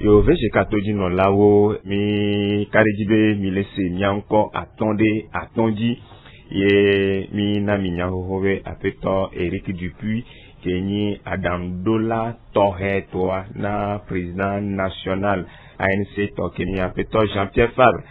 Yo veje katoji non lawo mi karijibe mi lese mi anko attondi ye mi na mi nyahowe apeto Eric Dupuis kenyi Adam Dola Tohe toa na président national ANC to kenyi apeto Jean-Pierre Fabre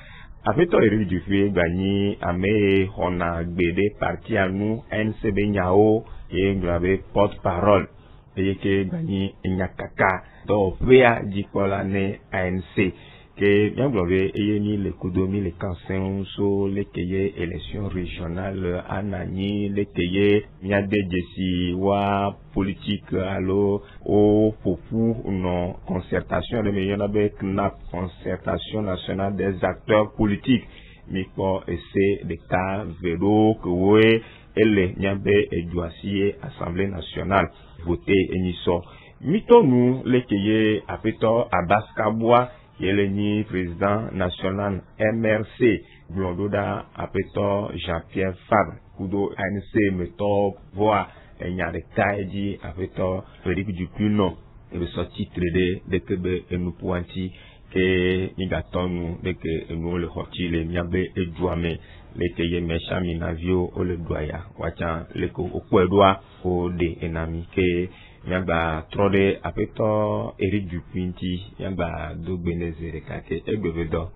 apeto Eric Dupuis gagné ame hona gbede parti anu NCB nyao ye grave porte-parole et que gagné nyakaka do vea dikola ne ANC que bien glové et ni le kudomi le kansen so le keye élection régionale anani le keye miade jesi wa politique allo au popu non concertation de meilleur avec na concertation nationale des acteurs politiques miko essaie de cas vélo que ouais elle nyabe et dossier assemblée nationale voter eniso mito nous le keye apeto Abbas Kabwa Yeleni président national MRC Blondoda apeto Jean-Pierre Fabre kudo ANC meto voix nyare kaidi apeto Eric Dupuis non et sorti traité de que nous pointi que ni gatonu de que nous le hoti le miabe et douame le keye mechami navio o le doya wacha le ko okwedwa o de enami ke yamba trode apeto Eric Dupuis yamba dogbenezere kake egbevedo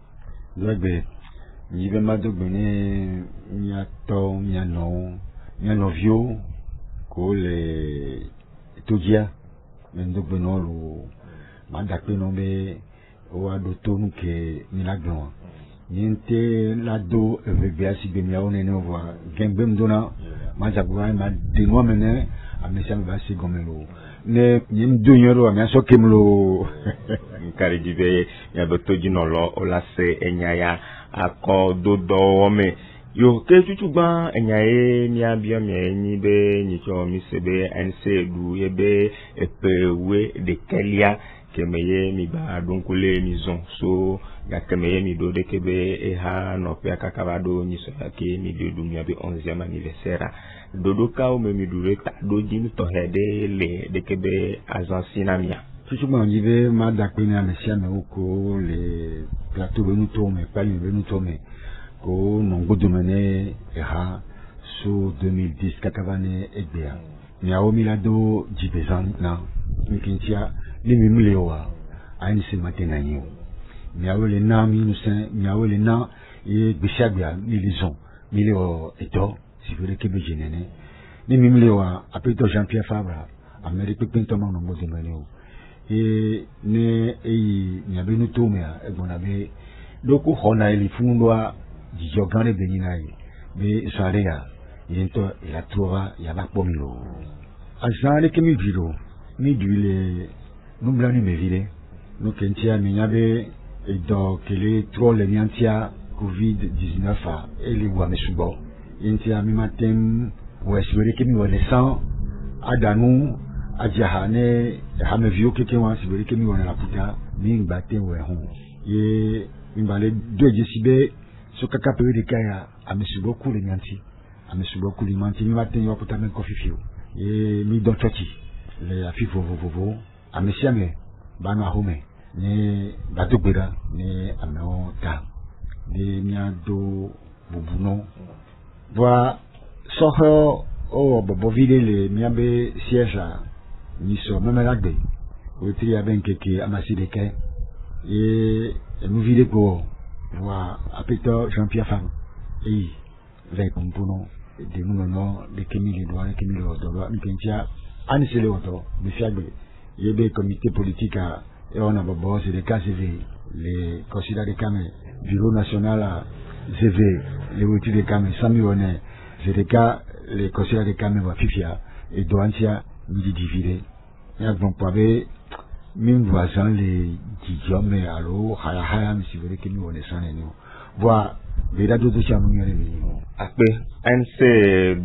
lagbe yibe madogbene nyato nyano vio ko le togia mendogbeno lo mandakpe no be o adotonu ke milaglon niente lado evebia si bemia onene voa gembem dona majabwa ma denwa mene amesiam ba si gomelo ne nyim dunyoro amia so kemlo kari dibe ya botoji no lo olase enyaya akọ dodo ome yo ke chuchugba enyaye ni abia mi enyi be nyicho mi sebe ense du ebe epewe de kelia kemeye mi ba donkule mi zon so ga kemeye mi do de kebe eha no pe akakabado ni so yake mi do dumia be 11e anniversaire dodo ka o me mi dure ta do jini to hede le de kebe azansina mia chuchugba njibe ma dakpe ni amesia me oko le plateau benu to me pa ni benu to me ko nongodo mene eha so 2010 kakavane egbea miawo milado jibezan na mikintia ni mimulewa ainsi matena nyo miawo le na mi nusen miawo le na e gbesiagbia ni lison mileo eto si vere kebe jenene ni mimulewa apeto Jean-Pierre Fabre Amérique pinto ma nongodo mene o e ne eyi nyabe nu tomea egbonabe loko hona ili fundwa jijogane benina yi be sarea yento ila tuwa ya bakpomilo azale kemi viro mi duile numblani me vile no kentia minyabe edo kele trole nyantia COVID-19 a eli wa mesubo yentia mi matem weswere kemi walesan adanu ajahane hame vio keke wa sibere kemi wana la puta mi ngbaten we hon ye mbale doje sibe so kaka pewe de kaya amesubo kule nyanti amesubo kule nyanti mi maten yo puta men kofifio ye mi don chochi le afifo vovovo amesiame bana home ni batugbera ni ameo ta ni miado bubuno voa soho o bobo vide le miabe siège ni so même lagbe o tri avec keke amasideke et nous vide ko voa apeto Jean-Pierre Fabre et avec compono de nous de kemi le doigt kemi le doigt nkentia anisele oto de fiagbe yebe comité politique à et on a bobo c'est des cas CV les considérés des caméras bureau national à CV les outils des caméras sami on est c'est des cas les considérés des caméras fifia et doantia midi dividé et donc pour avoir même voisin les didions mais alors haya mais si vous voulez que nous on est sans nous voir Beda dodo chamu nyere mi akpe ANC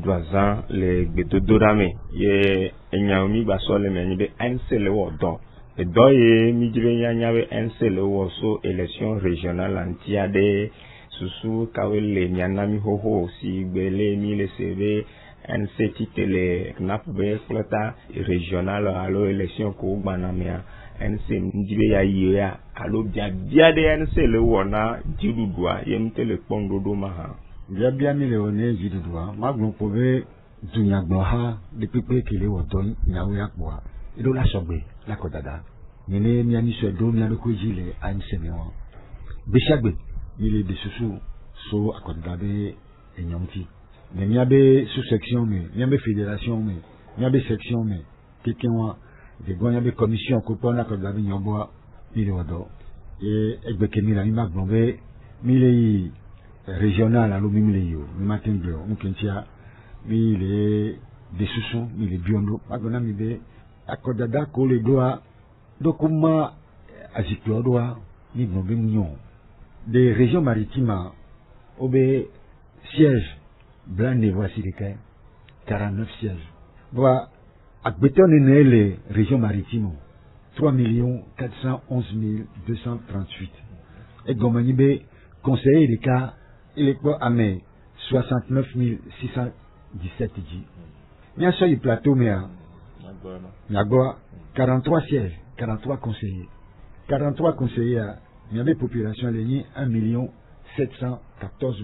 doazan le gbedodorame ye enyaomi basole menyi be ANC le wodo edo ye mi jibe nyanyawe ANC le wo so élection régionale antia de susu kawele nyanami hoho si gbele mi le CV ANC titele knap be flota régionale alo élection ko gbanamia NC njibe ya yia alo bia de NC le wona jidudua yemte le kpongdodo ma ha bia mi le one jidudua magbon pove dunya gbon ha de pepe kele woton nyawo ya kwa ido la sogbe la kodada nene mi ani so do mi alo ko jile ANC mi won bishagbe ile de susu so akodada be enyomti mais il y a des sous-sections, mais il y a des fédérations, mais il y a des sections, mais quelqu'un a des commissions, qu'on a comme la vie, on boit, il est au et Ekbekemi, la Mimak Bombay, il est régional, à l'Omimleyo, le matin de Moukentia, il est des sous-sous, il est biondo, Magona Mibe, à Kodada, Kole Doa, Dokuma, Aziklo Doa, ni Bombay Mignon, des régions maritimes, Obé, siège. Blindé, voici les cas, 49 sièges. Voilà, à Béton les régions maritimes, 3 411 238. Et Gomanibé, conseiller des cas, il est quoi à mai, 69 617 dit. Il y a sur le plateau, mais il y a 43 sièges, 43 conseillers. 43 conseillers, il y avait population alignée 1 714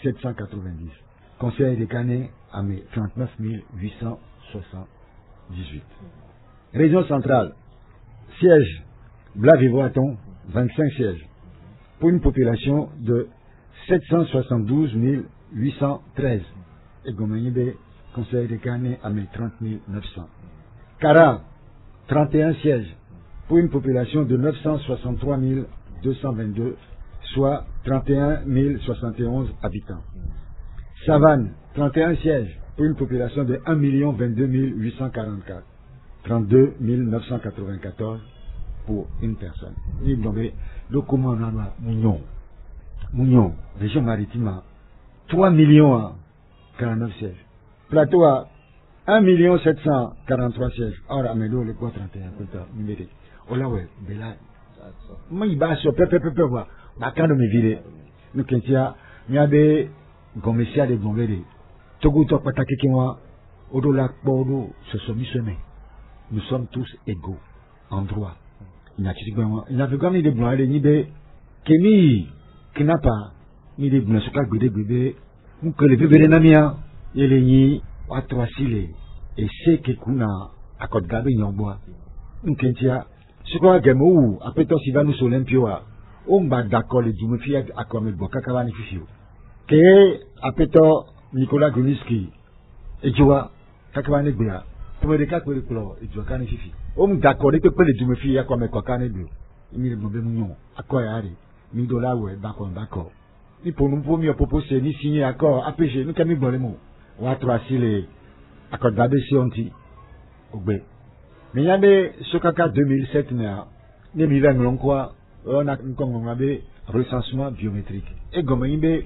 790. Conseil des Canets à 39 878. Région centrale, siège, Blavivoaton, 25 sièges, pour une population de 772 813. Et Gomanibé, Conseil des Canets à 30 900. Cara, 31 sièges, pour une population de 963 222, soit 31 071 habitants. Savane, 31 sièges, pour une population de 1 022 844. 32 994 pour une personne. Donc, comment on a Mougnon, région maritime, 3 millions 49 sièges. Plateau à 1 743 sièges. Or, Amélo, le quoi 31, numérique. Oh là, ouais, Bella. Moi, il va sur peu, voir. Ma canne me vire. Nous, quand il y a des Gomesia de Gombele, Togo Topataki Kiwa, Odola Bodo, ce sont mis. Nous sommes tous égaux, en droit. Il n'y a pas de blanc, ni de Kemi, Kinapa, ni de blanc, ce qu'a goûté bébé, ou que le bébé de Namia, et les nids, à trois silés, et c'est que Kuna, à Côte Gabe, Nyambois. Nous, Kentia, ce qu'on a gamou, après toi, si va nous sur l'Empioa, on va d'accord les Djoumefiat à comme le Bokakavani Fifio. Que apeto Nicolas Gruniski et Joa Kakwane Bia pour les cas pour le plan et Joa Kane Fifi. On d'accord que les Dumefi à quoi me Kokane Bio. Il me demande mignon à quoi aller. $1000 ouais d'accord. Ni pour nous pour mieux proposer ni signer accord APG nous camille bon les mots. On a trois les accord d'ABC onti. Ogbe. Mais il y a des Sokaka 2007 né mi va quoi on a comme on avait recensement biométrique. Et Gomaimbe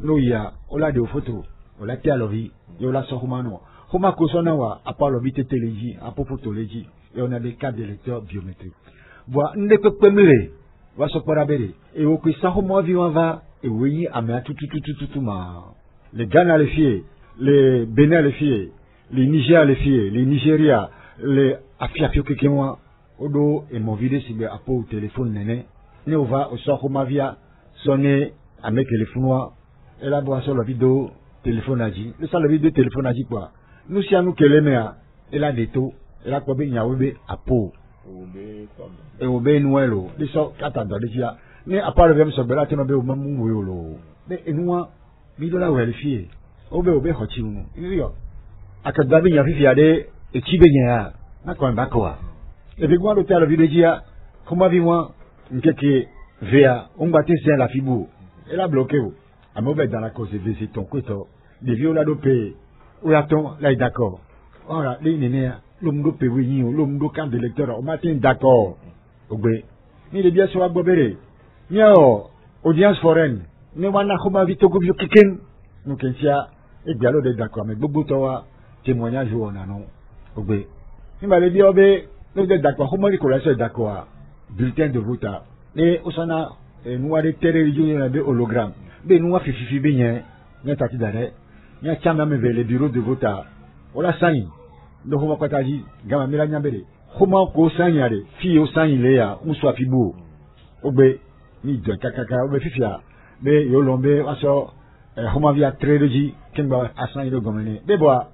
no ya ola de photo ola ti alovi yola so humano huma kosona wa apa lobi teteleji apo photoleji et on a des cartes d'électeurs biométriques voa nde pemele wa so parabere et o ku sa homo vi va et oui amea tout ma les Ghana les filles les Bénin les filles les Niger les filles les Nigeria les afiafio kekemwa odo et mon vidéo si be apo téléphone nene ne va au so homa via sonner avec téléphone. Et là, bon, sur la vidéo téléphone a dit. Le vidéo téléphone a dit quoi? Nous, si à nous que les mères, et là, des taux, et là, quoi, ben, il y a à peau. Et au ben, Noël, les sorts, attends, déjà. Mais à part le même sobre, là, tu n'as pas au même moment, mais, et nous, mais de là où elle est fiée. Au ben, hoti, il y a. À que d'abord, il y a vu, et tu bien, n'a quand même pas quoi. Et puis, moi, l'hôtel, la vidéo dit, comment vivons, quelque, VA, on battait c'est la fibou. Et là, bloqué, à mauvais dans la cause de visiton, quoi, des viola dopé, ou attends, là, d'accord. Voilà, les nénés, l'homme dopé, oui, l'homme d'aucun de lecteur, on matin, d'accord. Ok. Mais il est bien sur la bobéré. Miao, audience foraine. Mais on a comment vite au groupe de quelqu'un. Nous, Kentia, et bien, l'autre d'accord, mais beaucoup de témoignages, on a non. Ok. Il m'a dit, oh, ben, nous êtes d'accord, comment les collations d'accord? Bulletin de vote. Et au sana, nous avons des télévisions, des hologrammes. Mais nous avons fait fifi bien, nous avons d'arrêt, nous avons même les bureaux de vote. On a saigné. Donc on va pas dire, gamin, mais la nyambere. comment ko sanyare fi o sanyile ya muswa fibu ogbe ni do kakaka ogbe fifia be yo lombe aso homa via tredoji kemba asanyile gomene be boa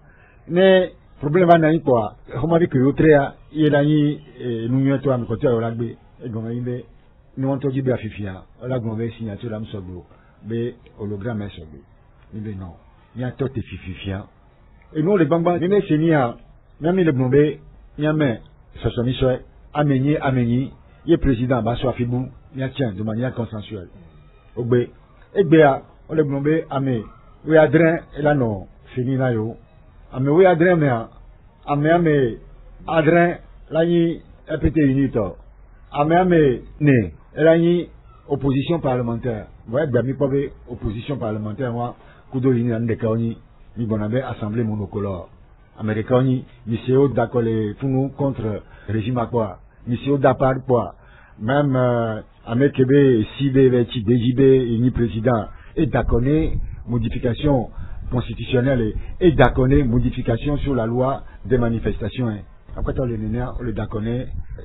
ne problème na ni quoi homa vi ko trea yela ni nunyo to am ko te o lagbe e gomene be ni won to ji be afifia o lagun be signature am sogbo be hologramme sogbo ni be non ni a to te fifia et nous les bamba ni me senia nyami le gnombe nyame sosomi soe ameni ye président ba so afibu ni tient de manière consensuelle ogbe egbe a o le gnombe ame we adren ela no fini na yo ame we adren me ame adren la ni EPT unito ame ne ela ni opposition parlementaire ouais gba mi pobe opposition parlementaire wa kudo ni na ndeka oni ni bonabe assemblée monocolore américain monsieur d'accord les funu contre régime à quoi monsieur d'accord quoi même amekebe sibe veti DJB ni président et d'accord modification constitutionnelle et d'accord modification sur la loi des manifestations après toi le néna le d'accord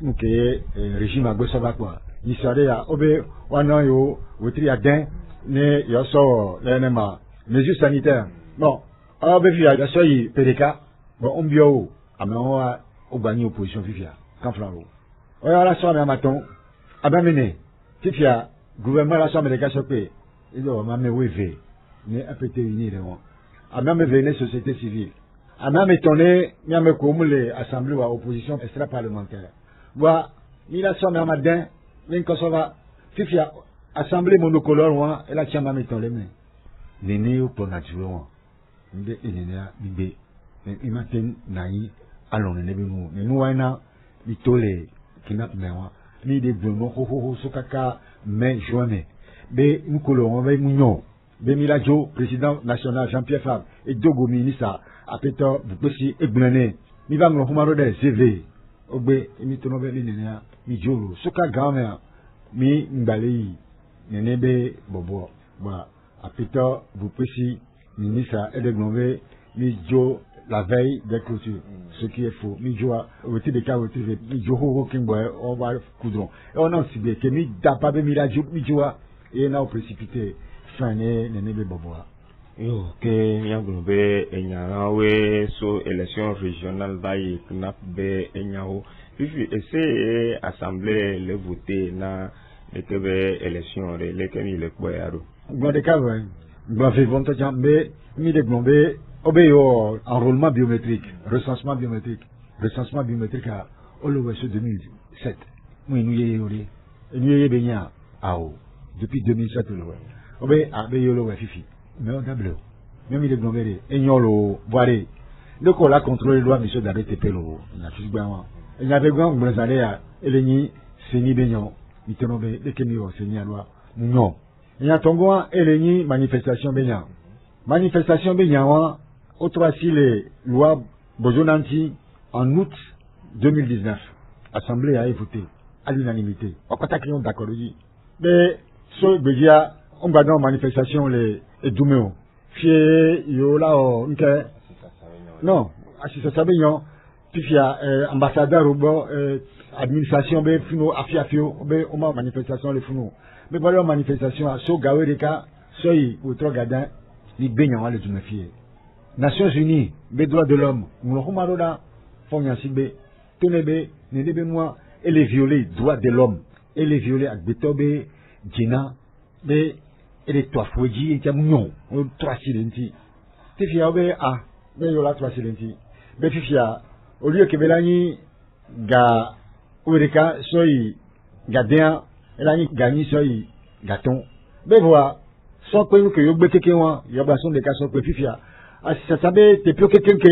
nous que régime à ça va quoi ni sare ya obe wana yo wotri aden ne yo so lenema mesures sanitaires bon obe via ya so yi PDK bon on bio ama o gagner opposition fifia quand flaro o ya la so na maton abamene fifia gouvernement la so américain sopé il do ma me weve ni APT uni le won ama me vene société civile ama me toné mi ame ko mule assemblée wa opposition extra parlementaire wa ni la so na matin ni ko so va fifia assemblée monocolore wa et la chamba me toné me ni ni o pour naturellement mbe enenia mbe imaten nai alone ne binu ne nuwaina bitole kinap mewa mi de bono ho sokaka mai juin be nkolo on be munyo be milajo président national Jean-Pierre Fabre et dogo ministre apeto bukosi egbunane mi va nglo humaro de CV ogbe mi tono be linenia mi jolo soka gamea mi ngbale nene be bobo ba apeto bukosi ministre edegnove mi jo la veille des clôtures, ce qui est faux. Mi joa, au titre des cas, au titre mi jo ho kimbo, on va coudron. Et on a aussi bien que mi dapa be mi la jo mi joa et na précipité fin ne be boboa. Yo ke nyango be enyawe so élection régionale ba yi knap be enyawo. Puis essayer assemblée le voter na ekebe élection re lekeni le boyaro. Bon de cas, bon fait bon temps mais mi de glombe obéo enrôlement biométrique, recensement biométrique à Oloweso 2007. Oui, nous y est nous y est benya ao depuis 2007 Olowe. Obé abe Olowe fifi. Mais on double. Même il est gloméré. Enyolo boire. Le ko la contrôle loi monsieur d'arrêter pelo. Na fisgwa. Il y avait grand blazalé eleni seni benyon. Mitonobe de kemio seni loi. Non. Il y a tongo eleni manifestation benyan. Manifestation benyan au 3 les lois Bojonanti en août 2019. Assemblée a voté à l'unanimité. On a d'accord. Mais, ce bédia, on va dans manifestation les Doumeo. Fier, yo là, non, assistant Sabignon, puis il y a ambassadeur ou bon, administration, ben, funo, afiafio, ben, on a manifestation les funo. Mais voilà, manifestation à so gawe de cas, soy, ou trop gadin, ni baignan, le Doumefie. Nations Unies, les droits de l'homme, Moulohumaroda, Fonyansibe, Tonebe, Nedebe moi, et les violer, droits de l'homme, et les violer à Betobe, Djina, et les trois fouedji, et Tiamounion, ou trois silenti. Tifia obe, mais yola trois silenti. Befifia, au lieu que Belani, ga, Oureka, soy, gadéen, Elani, gani, soy, gaton. Bevoa, sans que yo bekekewa, yobason de cas, sans que Fifia. Ah, ça savait, t'es plus quelqu'un que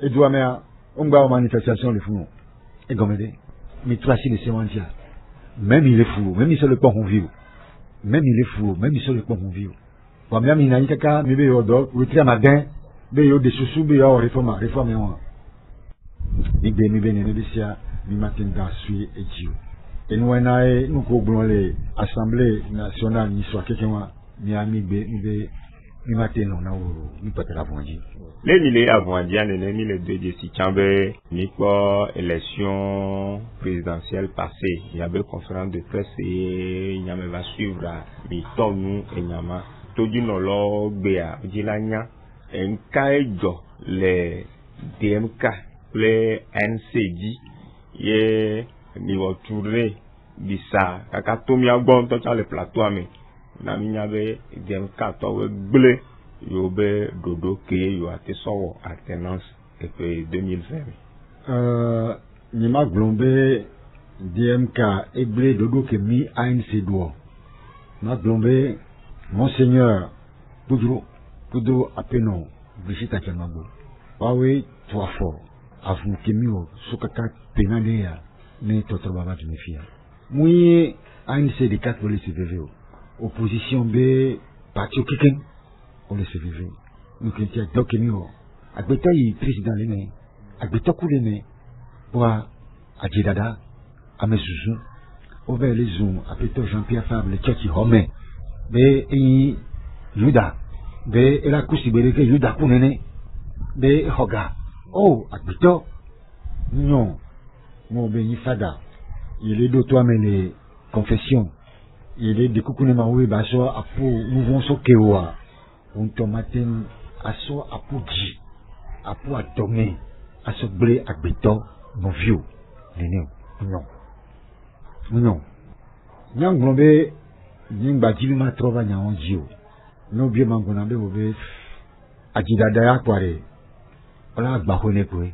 les doigts, mais on va aux manifestations, les fous. Et comme mais toi, si les sémantiens, même il est fou, même il se le pont convive. Même il est fou, même il se le pont convive. Bon, même il n'a ni caca, mais il y a d'autres, ou très matin, mais il y a des sous-sous, mais il y a réforme, moi. Il y a des bénéficiaires, du matin dans suie et Dieu. Et nous, nous, couvrons les assemblées nationales, ni soit quelqu'un, ni ami, mi matin non na o mi pas la vondi les mille avant dia les mille deux de si chambre ni quoi élection présidentielle passée il y avait conférence de presse et il y avait va suivre mi tonu enyama toju no lo gbe a dilanya enka ejo le DMK le NCD ye ni wo tourner bisa kaka to mi agbon to cha le plateau ame na mi nyabe DMK to we gble yo be dodo ke yo ate sowo alternance et 2020 ni ma glombe DMK eble dodo ke mi ANC do ma glombe monseigneur Poudro apeno Brigitte Akelmabo wawe toi fort avu kemio sukaka penade ya ne toto baba de mefia mouye ANC de 4 pour le CVV opposition B parti kiken on le CVV nous qui était donc kemio agbeta yi président lene agbeta kulene wa adjidada amesusu over les zoom apeto Jean-Pierre Fabre le tchaki home be yi Yuda be ela kusibeleke Yuda kunene be hoga oh agbeta non mon béni fada il est de toi mais les confessions il est de kukune mawe baso apo mouvons so kewa on tomaten aso apo ji apo atome aso ble agbeta mon vieux nene non nyang glombe nyimba jibi ma trova nyaon jio no bie mangona be obe ajidada ya kware ola agbahone kwe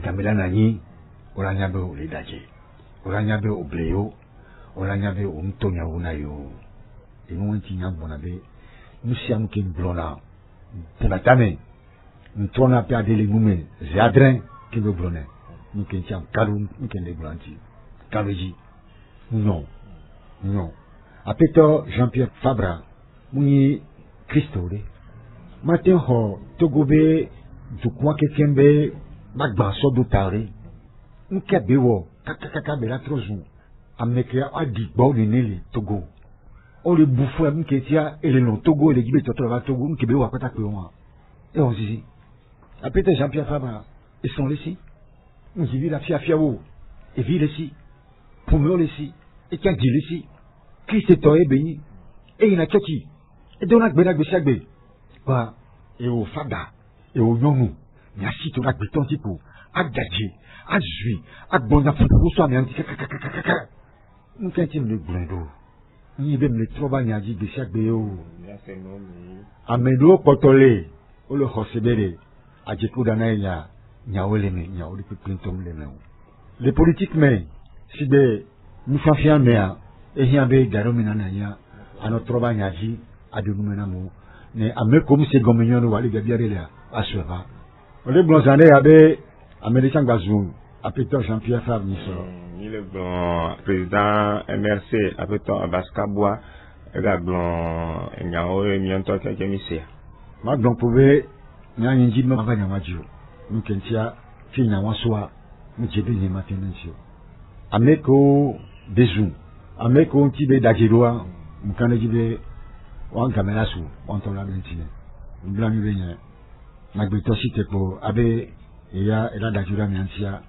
gamela nanyi ola nyabe ole daje ola nyabe obleyo ola nyabe umtonya unayo inu wanti nyambona be nusiam kin blona pulatame ntona pe adele mume ziadren kin be blone nuken cham kalum nuken le blanti kabeji non apeto Jean-Pierre Fabra muni Christole matin ho togobe du kwa kekembe magba so do tare nkebe wo kakaka be la trozu ameke adi gbo ni nele Togo o le bufu mketia ele no Togo ele gibe toto la Togo nkebe wo akota pe won e on zizi apeto Jean-Pierre Fabra ils sont ici nous j'ai vu la fia wo et vi ici pour me ici et quand dit ici Christ toye béni et il a tchaki et donc gbena gbesagbe wa e o fada e o nyonu ni asito na gbeton tipo agaje azui agbona fuku so ami anti kaka nkenti le blendo ni be me troba ni aji gbesagbe o amelo potole o le hosebere aje kuda na ya nyawole pe printom le me les politiques mais si be nous fafian mea et hier be garomina na ya ano troba nyaji adunumena mo ne ame comme c'est gomenyo no wali gabiare la asweba ole blonzane abe américain gazou apeto Jean-Pierre Fabre ni so ni le blon président MRC apeto Abaskabwa ga blon nyao mianto keke misia ma blon pouvait nyanyi njima banya majio nukentia finya waswa mujebe ni matenensio ameko bezu ameko ntibe dajiroa mukane jibe wan kamera su wan tola bentine blani benya magbeto site po abe ya ela dajura miantia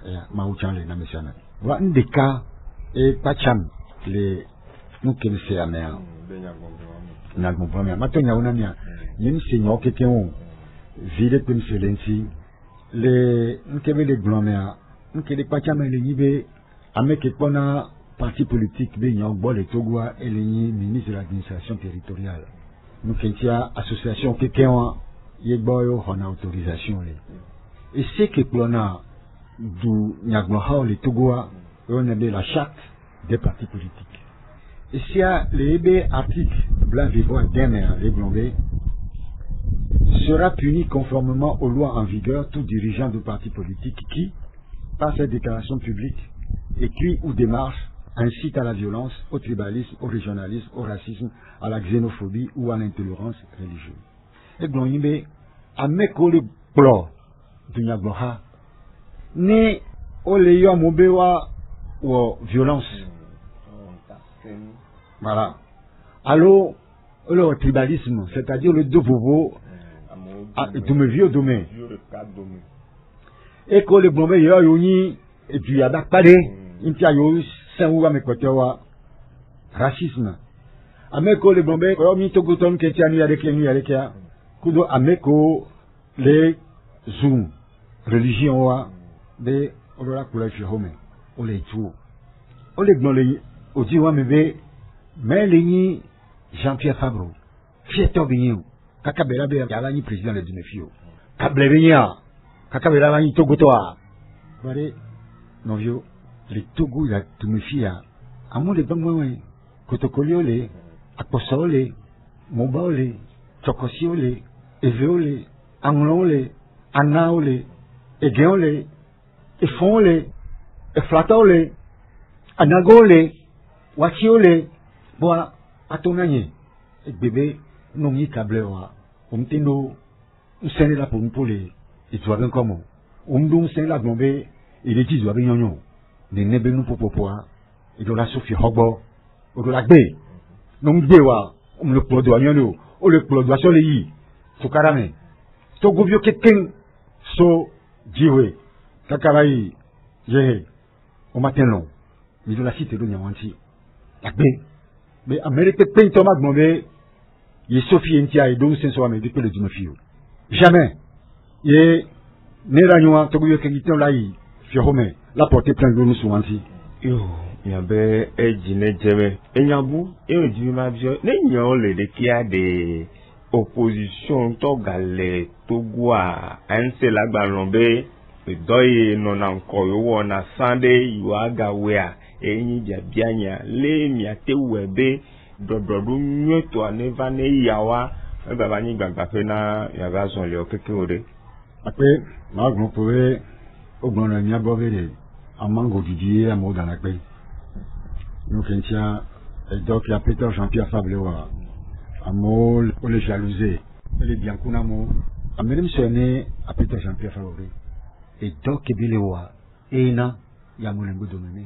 ya mauchale na mesana wa ndeka e pacham le nukele se amea na gbombamia matonya unamia yin senyo kekeon vile pem selensi le nkebe le glomea nkele pacham le yibe ameke pona parti politique be nyogbo le Togoa et le ministre de l'administration territoriale nous kentia association kekeon yegboyo hona autorisation le et c'est que plona du nyagbo le Togoa on a la charte des partis politiques et si a les article blanc vivant dernier les blondes sera puni conformément aux lois en vigueur tout dirigeant de parti politique qui par cette déclaration publique écrit ou démarche incite à la violence, au tribalisme, au régionalisme, au racisme, à la xénophobie ou à l'intolérance religieuse. Et donc, il y a un mec qui est Nyagboha, ni au léo mobewa ou violence. Voilà. Alors, le tribalisme, c'est-à-dire le deux bobo, dome vieux dome. Et que le blomé y a eu, et puis il y a pas de, il y a eu, c'est où avec quoi racisme. Ameko le blomé, comme il togo tom qui tient avec les avec ya, kudo ameko les zoom, religion wa, de, on la couleur chez home, on les tout. On les blomé, on dit wa mebe, mais les Jean-Pierre Fabre, fièto bignou, kakabela be yala ni président le Dumefio. Kablevenia, kakabela ni Togo toa. Voilà, non vieux, les Togo la Dumefia, amour les bangouin, Kotokoliole, Akposole, Mobaole, Chokosiole, Eveole, Anglole, Anaole, Egeole, Efonle, Eflatole, Anagole, Wachiole, boa. Atonanye, bébé, non y cablewa, teno, s'en est là pour nous poler, et tu vas bien comment, nous s'en est là bombé, et les 10 doivent bien yon, les nebes nous pour popoa, et de la Sophie Hogbo, ou de la bé, non béwa, le plo doit yon, ou le plo doit sur les yi, to karame, to gobio quelqu'un, so, jiwe, kakaraï, j'ai, au matin long, mais de la cité de Nyamanti, la bé. Mais Amérique peint Thomas Gombe, il est Sophie Intia et donc c'est soit mais depuis le Dumefio. Jamais. Et Neranoa, Togo Kegiton Lai, Fiorome, la portée plein de nous souvent-ci. Yo, Yabe, Edine Jeme, Enyabu, et on dit ma vie, n'ayons les qui a des oppositions, Togale, Togoa, Ansela Balombe, le deuil non encore, on a Sandé, Yuagawea. Enyi jabianya le miate webe dododu nyeto aneva ne yawa baba ni gbagba pe na yaga son le okeke ore ape ma gun powe ogbon na nya bovere amango didier amo dans la paix nous kentia et donc la Peter Jean-Pierre Fabre wa amo le jalouser le bien kuna mo amene msone a Peter Jean-Pierre Fabre et donc bilewa ena ya molengo domene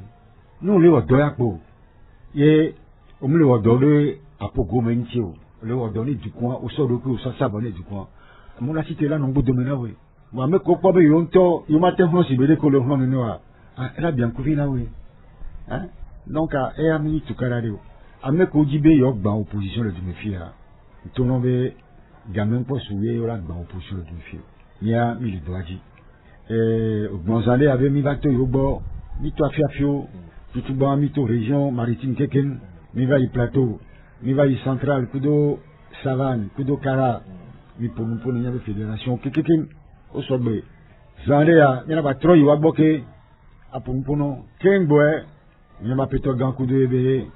nous les ordonnons pour et on me ordonne à Pogomentio le ordonner du coin au sort de coup ça s'abonner du coin mon la cité là non bout de mena oui moi me copa be yonto yo matin on si bele ko le hono noa ah elle a bien couvert là oui hein donc à et ami tout carado a me ko jibe yo gba opposition le Dumefia to no be gamin po souye yo la gba opposition le Dumefia ya mi le doaji Gonzalez avait mis bateau yo bo mi to afiafio tout bas mito région maritime keken mi va y plateau mi va y central kudo savane kudo kara mi pour nous y fédération keken au sobe zandea ni na ba troy wa boke a pour nous kengboe ni ma peto gan kudo ebe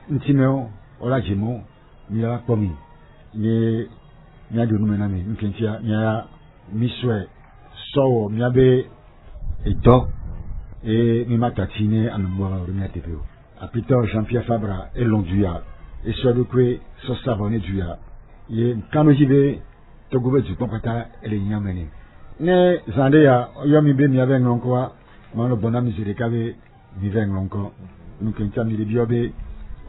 ntimeo ola jemo mi la komi ni a de nous menami nkentia ni a mi souhait so mi abe eto et mi matatine à nous voir au TPO. À Peter Jean-Pierre Fabra et Londuya et soit de quoi so savonné duya. Et quand j'y vais, te gouverne du compata et les nyamene. Ne zandea yomi be mi avec encore, moi le bonhomme miséricorde mi veng encore. Nous quand mi biobe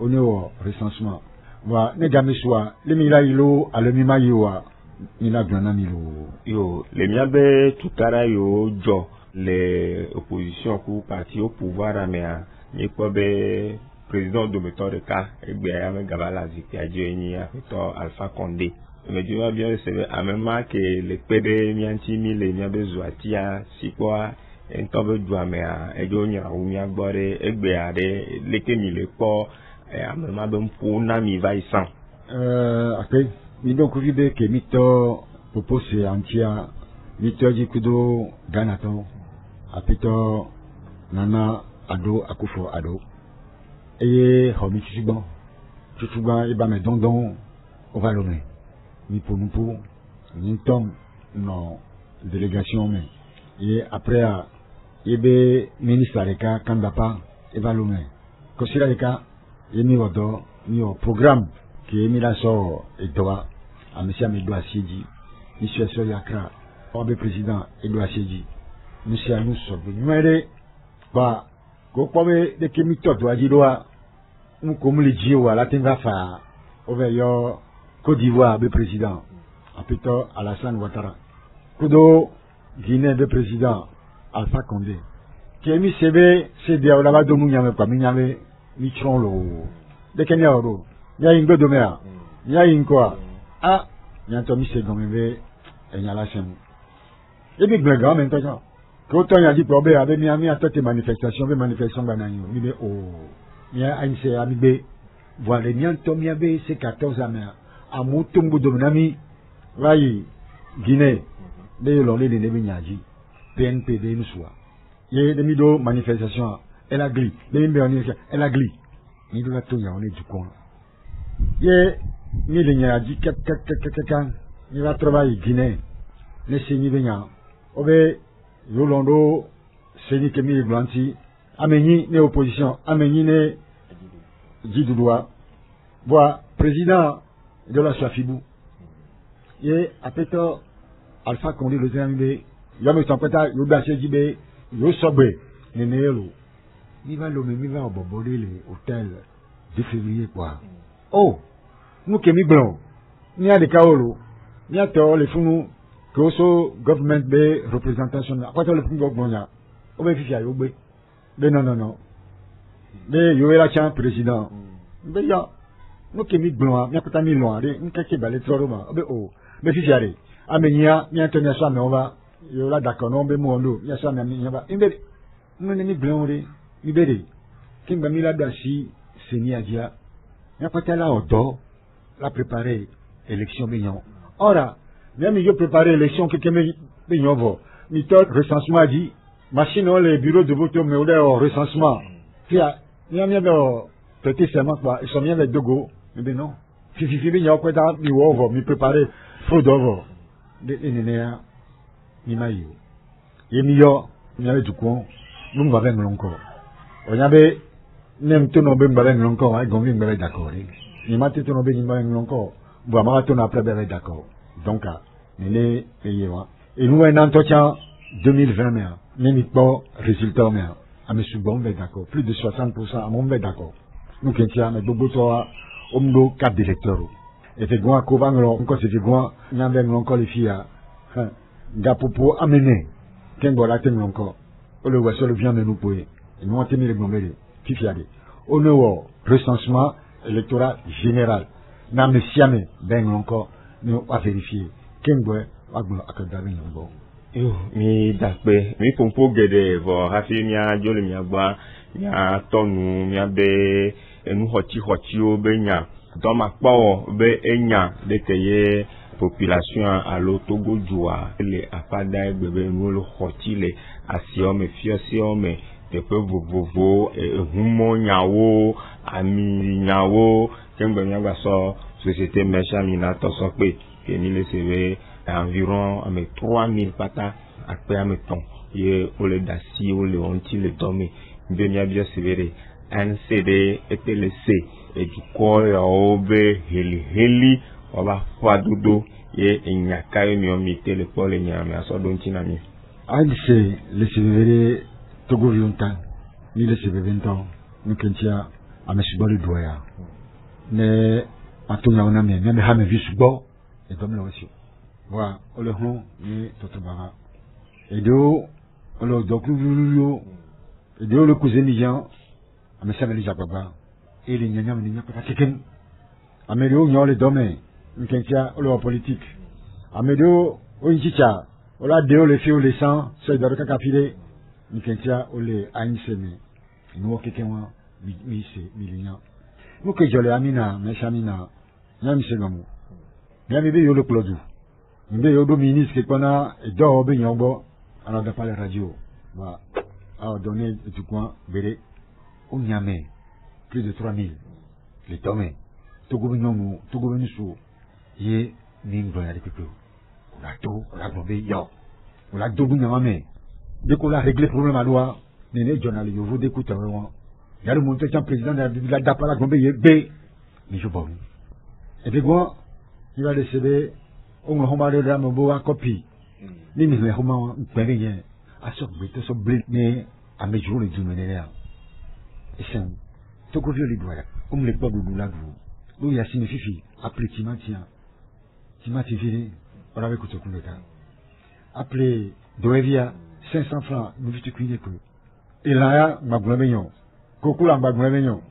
on est au recensement. Wa ne game soit le mila ilo à le mima yoa. Ina grana milo. Yo, le miabe tukara yo jo. Les oppositions pour parti au pouvoir amea ni ko be président de méthode ka egbe ame gabala ziki adjeni afeto Alpha Condé mais je vois bien c'est amema que les PD mianti mi le nya bezuatia sikwa entobe duamea ejo nya umia gbore egbe ade leke mi le po amema be mpu na mi va isan après mi donc vibe que mito propose antia mito jikudo ganaton apito nana ado akufo ado eye homi chuchuban eba me dondon ovalome mi pour nous pour ni tom non délégation mais et après ebe ministre aleka kandapa evalome kosira aleka yemi odo mi o programme qui est mis là sur Edouard à monsieur Amidou Asiedi monsieur Sori Yakra obe président Edouard Asiedi monsieur nous sommes venus ba ko pobe de kemi to do ajidoa mu ko mu le ji wa la tin va fa over yo Côte d'Ivoire, le président, Apito Alassane Ouattara. Kudo, Guinée, le président, Alpha Condé. Qui a mis CB, c'est des Olava de Mouniame, comme il y avait Michon Lo. De Kenya Oro. Il y a une go de mer. Il y a une quoi. Ah, il y a un Tommy Segombe et il y a la chaîne. Et puis, le grand maintenant. Quand on a dit que Robert avait mis à toutes les manifestations, les manifestations bananières. Il dit, oh, il y a un C. Amibé. Voilà, il y a un Tommy Abbé, c'est 14 années. À Moutumbu Dominami, Raï, Guinée, de l'olé de Nebinyadji, PNP de Noussoua. Il y a des mido manifestations, elle a gli, elle a gli. Il doit tout y aller du coin. Il y a Nibinyadji, il va travailler Guinée, les signes Benya, Obe, Yolando, Séni Kemi Blanti, Ameni, les oppositions, Ameni, les Djidoudoua, voix, président, de la Safibou. Et après tout, Alpha Condé le Zambé, Yamé Tampeta, Yoda Sedjibé, Yosobé, Nénélo. Il va l'homme, il va au bobolé les hôtels de février, quoi. Oh, nous qui mi blanc, il y a des kaolo, il y a tort les fous, que aussi, government bé, représentation, après tout le fou gouvernement, on va ficher à Yobé. Mais non. Mais Yoé la chance président. Mais ya. Nous qui mis blanc, nous qui mis loin, nous qui balé trop loin. Mais si j'arrive, Amenia, nous tenons ça, mais on va, il y a d'accord, non, mais mon lot, il y a ça, mais il y a pas. Nous n'est blanc, il bédé. Qui m'a mis là-dedans, c'est Niadia. Il y a pas tel là, on dort, la préparer, élection mignon. Ora, même si je prépare l'élection, quelqu'un mignon va. Mais toi, recensement a dit, machine, les bureaux de vote, mais on est au recensement. Il y a peut-être seulement quoi, ils sont bien avec deux go. Mais non. Si il y a quoi dans mi ovo, mi préparer fruit d'ovo. De nénéa, mi maïo. Et mi yo, mi avait du coin, nous m'avons encore. On avait, nem tout nos ben m'avons encore, hein, gonvin m'avait d'accord. Ni maté tout nos ben m'avons encore. Bon, marathon après m'avait d'accord. Donc, néné, payé, et nous, un entretien 2020, mais, même pas résultat, mais, à mes sous-bons, d'accord. Plus de 60%, à mon d'accord. Nous, qui tiens, mais beaucoup toi, omdo cap directeur. Et c'est quoi, comment, encore, c'est quoi, n'y avait encore les filles, gapopo amené, qu'un bon latin encore. On le voit sur le vient de nous pour et nous, on tenait les bombes, qui fiade. On le voit, recensement électoral général. N'a me siamé, ben encore, nous, à vérifier. Qu'un bon, à académie, bon. Yo, mi dakpe, mi pompo gede, vo, hafi mia, jole mia ba, mia tonu, mia be, enu hoti o be nya, dans ma power be enya, de keye population à l'autogo joa, le apada bebe nous le hoti le asiome, fiosiome, de peu vovo, humo nyawo, ami nyawo, kembe mia baso, société mecha mina tosokpe, que ni le CV, environ 3000 patas après un temps et au le dassi ou le onti le tomé bien bien sévère un CD était laissé et du corps obe heli on va pas dodo et il n'y a qu'à une mité le pôle il y a mais ça donc tinami c'est le sévère togo longtemps ni le sévère 20 ans nous kentia à me subir le doya mais en tout cas on a même jamais vu subo et comme là aussi voilà, on le rend, mais tout le monde. Et d'où, on le documentaire, et d'où le cousin Nijan, mais ça veut dire papa. Et les Nijan, papa, c'est qu'un. Amédéo, n'y a les domaines, une quintia, on le politique. Amédéo, on y tient, on l'a déo les filles ou les sangs, c'est dans le cas capilé, une quintia, on les a une semaine. Nous, quelqu'un, millions. Nous, que je l'ai amina, mais chamina, n'a mis c'est l'amour. Bien, bébé, yo le clodou. Nous avons ministre qui connaît et d'or benyambo alors de parler radio va a donné du coin béré au Niamey plus de 3000 les tomés tout gouvernement tout gouvernement sous y nimbo ya depuis on a tout on a bombé yo on a tout Niamey dès qu'on a réglé le problème à loi les journalistes vous d'écouter vraiment il y a le monté président de la d'appareil bombé y bé mais je bon et puis quoi il va décéder on a remarqué dans mon beau copie. Ni mais comment rien. À ce but, ce blé mais à mes jours les du menéa. Et c'est tout que je lui dois. On les pas de là vous. Nous, il y a signé Fifi, appelé Timatia. Timati Vili, on avait coûté le cas. Appelé Doevia, 500 francs, nous vite cuire que. Et là, ma blâmignon. Coco la ma blâmignon.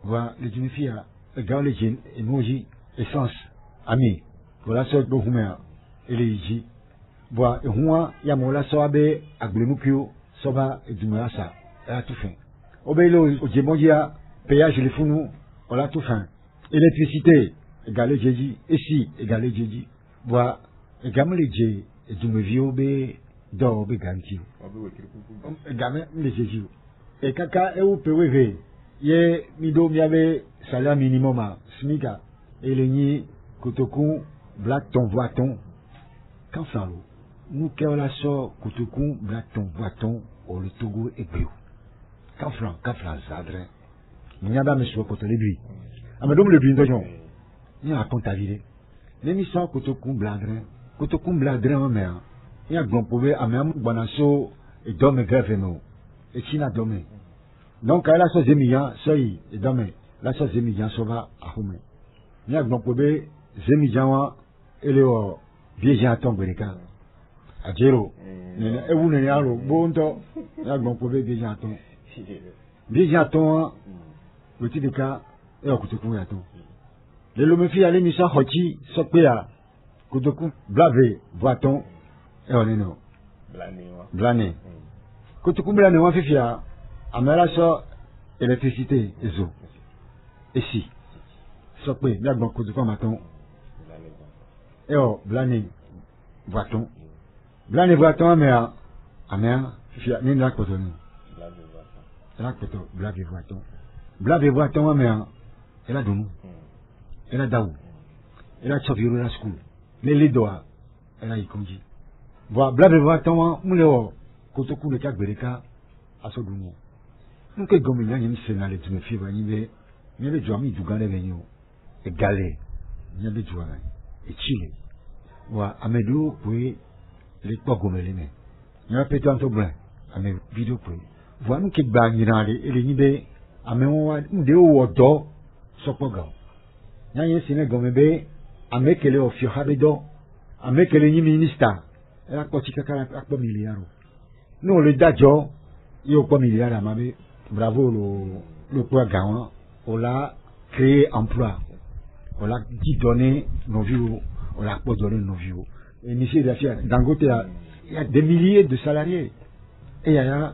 Voilà, les jeunes filles, les gars, les jeunes, emoji, essence, amis. Voilà, ça, le humain, et les j. Voilà, et moi, il y a mon la soabe, à Glenupio, soba, et du ça. Elle a tout fait. Obélo, au Djemondia, péage les founou, on a tout fait. Électricité, égalé Djedji, ici, égalé Djedji. Voilà, également les Dj, et du me vieux, d'or, béganti. Également les Djedji. Et kaka, et où peut rêver? Yé, mido, miabe, salaire minimum, smiga, et les nids, kotokun, black ton voiton. Quand ça l'eau, nous, quand la sort, kotokun, black ton voiton, au le Togo et Béou. Quand Fran, Zadre, il n'y a pas de choix pour les buis. Ah, mais donc le buis d'oignon, il y a un compte à vider. Les missions, kotokun, bladrin, en mer. Il y a un grand problème, à même, banasso, et domme grève, non. Et qui n'a dommé. Donc, à la sauce des millions, ça y est, domme. La sauce des millions, ça va à Houmé. Il y a un grand problème, des millions, et les vieux gens tombent les cas. À Jero. Et vous n'avez pas bon temps. Il y a un grand problème, vieux gens tombent. Vieux gens tombent, le petit des cas, et on coûte combien de temps. Les l'homme fit aller, mais ça, Hoti, Sopéa, Kotoku, Blavé, Voiton, et on est non. Blané. Kotoku, Blané, on fait fier. Amela ça, électricité, et eau. Et si, Sopé, là, bon, Kotoku, maton. Et oh, Blané, Voiton. Blané, Voiton, amère, fier, n'est là, Kotoku. Là, Kotoku, Blavé, Voiton. Blavé, Voiton, amère, elle a Donou. Elle a Daou. Elle a Tchaviru la school. Les Lidoa, elle a Ikonji. Voilà, Blavé, Voiton, Mouleo, Kotoku, le Kak Bereka, à ce Donou. Nous, que Gomina, il y a une scène, tu me fais, il y avait du ami du Gane Venio, et Galé, il y avait du Gane, et Chile. Voilà, Amedou, puis, les trois Gomelé, il y a un pétant au blanc, à mes vidéos, puis. Voilà, nous qui bagnons, et les Nibé, à mes moments, nous déo, d'or, Sopoga. Il y a un scène Gomébé, à mes qu'elle est au Fiohabedo, à mes qu'elle est ministre, elle a quoi, à quoi milliard. Nous, le Dadjo, il y a quoi milliard à ma bé. Bravo le programme, on l'a créé emploi, on l'a dit donner nos vies, on l'a pas donné nos vies. Et monsieur Dafia, Dangote, il y a des milliers de salariés. Et il y a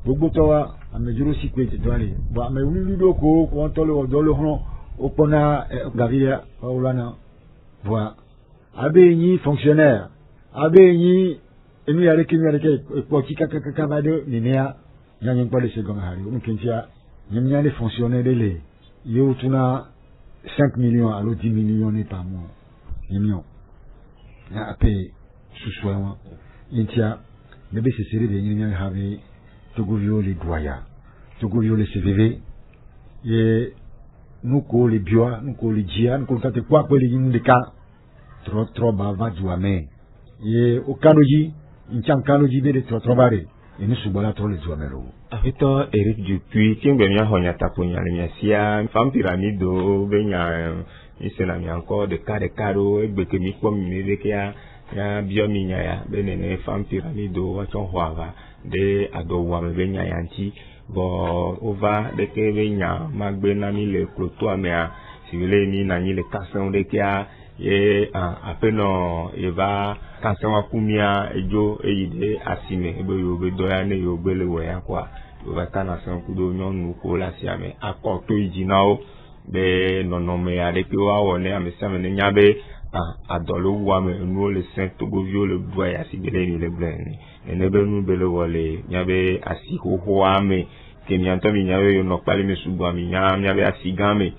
beaucoup de temps, à mesure aussi que tu dois aller. Bon, mais oui, l'idoko, quand on le dans le rond, au Pona, Gavia, Paulana, voilà. Abéni fonctionnaire, Abéni, et nous, il y a les Kakakakabade, Ninéa. Il n'y a pas de second Harry. Il y a des fonctionnaires de l'E. Il y a 5 millions à l'autre 10 millions par mois. Il y a payé sous soin. Il y a des BCCD de l'Union Harvey, Togovio les Goya, Togovio les CVV, et nous, les Bioa, nous, les Gia, nous, les quoi pour les cas, trop bava douamé. Et au Kanoji, il y a un Kanoji de trop barré. Et nous sommes là tous les jours. Afito Eric Dupuis, qui est bien honya taponya le miasia, femme pyramide au benya, il s'en a mis encore de caro, et bekemi comme minekia, ya biominya ya, benene femme pyramide au wachon huava, de adowa me benya yanti, bon, ova de ke benya, magbena mi le clotoa mea, si vous voulez ni nani le casson de kia, et apeno eva kansan wa kumia ejo eyide asime ebe yo be doyane yo bele weya kwa ova kana san kudo nyonu ko la siame akoto ijinao be nonome ade pe wa wone amesame ne nyabe adolo wa me nu le saint togovio le boya sibele ni le blen ne be nu bele wole nyabe asiko ho ame ke nyanto mi nyabe yo no pale me subo mi nyabe asigame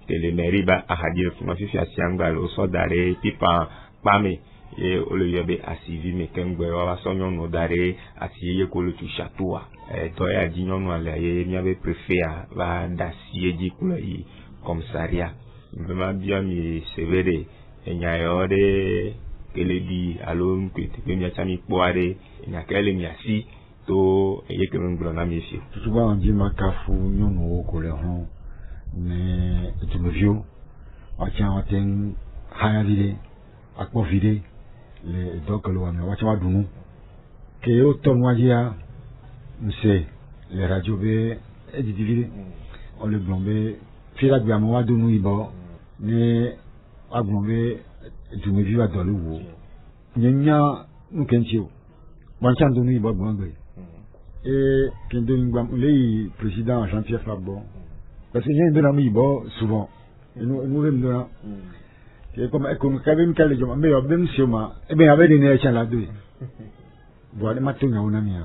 le meriba ahadir fuma fifi asianga lo so dare pipa pame et au lieu de asivi mais kengwe wa sonyo no dare asiye ko le tu chatoa to ya dinyo no ala ye mi ave préfère va dasiye di kula yi commissariat vraiment bien mi severe enyayo de kele di alon que te mi achami poare nyakele mi asi to ye ke ngro na mi fi tuba on dit makafu nyono ko le hon mais tu me vieux Wachen haya vide, akpo vide, les donc le wame, wachen wadunu. Que yo tournoisia, m'sait, les radios be, et divide, on le blombe, fila biamo wadunu ibo, ne, aglombe, tu me vis à dans le wo. Nyanya, nous kenchio. Wachen dunu ibo blombe. Et, le président Jean-Pierre Fabon, parce que j'ai un ami ibo, souvent. Nous venons de comme quand même qu'elle est mais même si moi et bien avec des nègres là deux voilà maintenant on a mis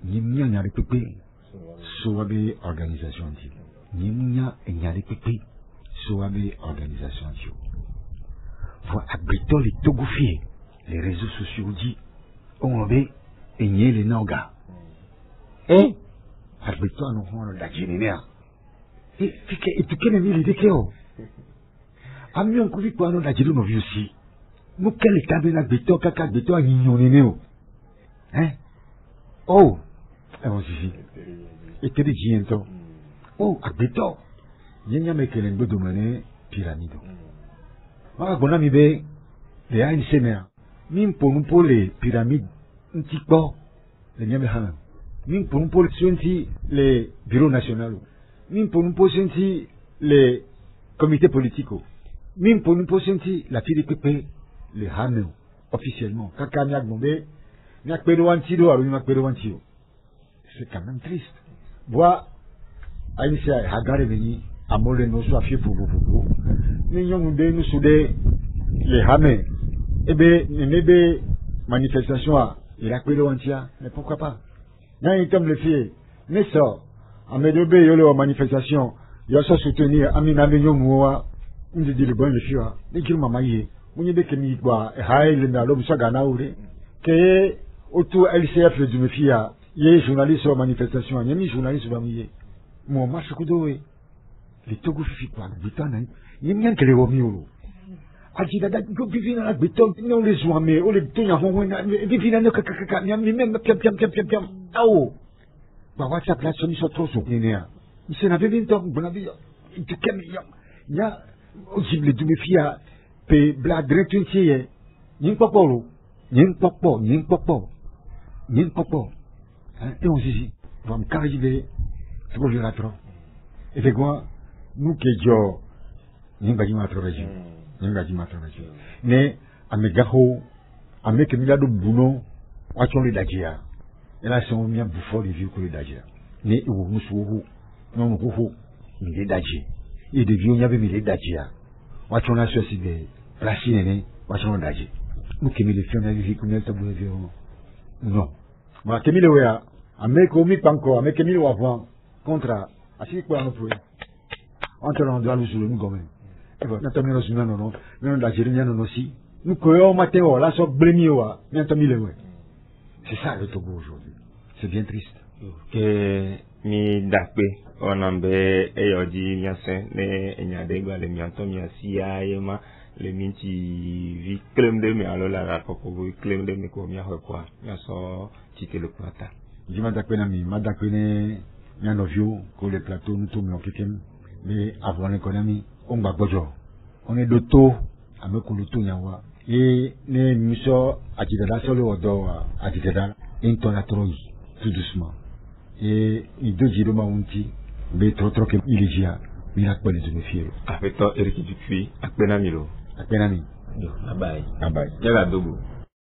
nimnya répété soabe organisation dit nimnya répété soabe organisation dit voilà habitons les togofiés les réseaux sociaux dit on va et les noga et habitons nous on la générer et tu connais l'idée que ami on couvre quoi non la jiru no viusi nous quel état de la béton kaka béton a nignonné hein oh on dit et te dit ento oh a béton yenya me kelen do domane pyramide ma bona mi be le a une semaine min pour les pyramides un petit peu les nyame hanan min pour les bureaux nationaux min pour nous poser les comités politiques min pour nous poser la PDP les haneux officiellement kaka mi agbombe mi akpedo wantido aru mi akpedo wantio c'est quand même triste bois aïssa hagare veni amole no so afie pour ni nyong de nous soudé les haneux ebe nebe manifestation a il akpedo wantia mais pourquoi pas nan item le fier mais ça à Médobe, il y a eu manifestation, il y a soutenir Amina Benyomoua, on dit le bon monsieur, les qui m'ont maillé, on y a des qui quoi, et haï, le nalo, sagana ou les, que autour LCF du méfia, il y a journaliste sur manifestation, il y a mis journaliste sur la mouillé. Mon marche coudoé, les Togo quoi, le butin, il y a bien que les romiolo. Aji dada, go bivina la béton, non les jouamés, ou les tonya, bivina no kakaka, même piam, ah bah WhatsApp là sur sur trop sur nénéa il s'en avait 20 ans bon avis tu kemi ya aussi le du mefia pe bla direction tié ning popo hein et on dit va me carriver c'est pour le ratro et fait quoi nous que jo ning ba jima traveji mais amegaho ameke milado buno wacho le dajia et là c'est un bien bouffon de vieux que les dajia mais où nous sommes non il est dajia et de vieux il y avait mis les dajia wacho na ceci de racine ne wacho na dajia nous qui me les films la vie comme ça vous non ma que me le wea ameke omi panko ameke mi le avant contre asi quoi nous pour entre on doit nous sur nous gomme et voilà natami no suna non non dajia non aussi nous koyo mateo la so blemioa natami le wea. C'est ça le Togo aujourd'hui. C'est bien triste. Que mi dakpe onambe eyodi miasen ne enyadegba le mianto miasia yema le minti vi klem de mi alo la rapoko klem de mi ko mi ahokwa miaso tite le plata. Jima dakpe na mi madakpe ne mianovio ko le plateau nous tourne en kikem mais avant l'économie on va bojo. On est de taux à me kuluto nyawa. Et les missions atidada sur le odo atidada intonatroi tout doucement et il doit dire ma unti mais trop que il est déjà miracle de me fier avec toi Eric Dupuis à Penamilo à Penami bye bye yala dogo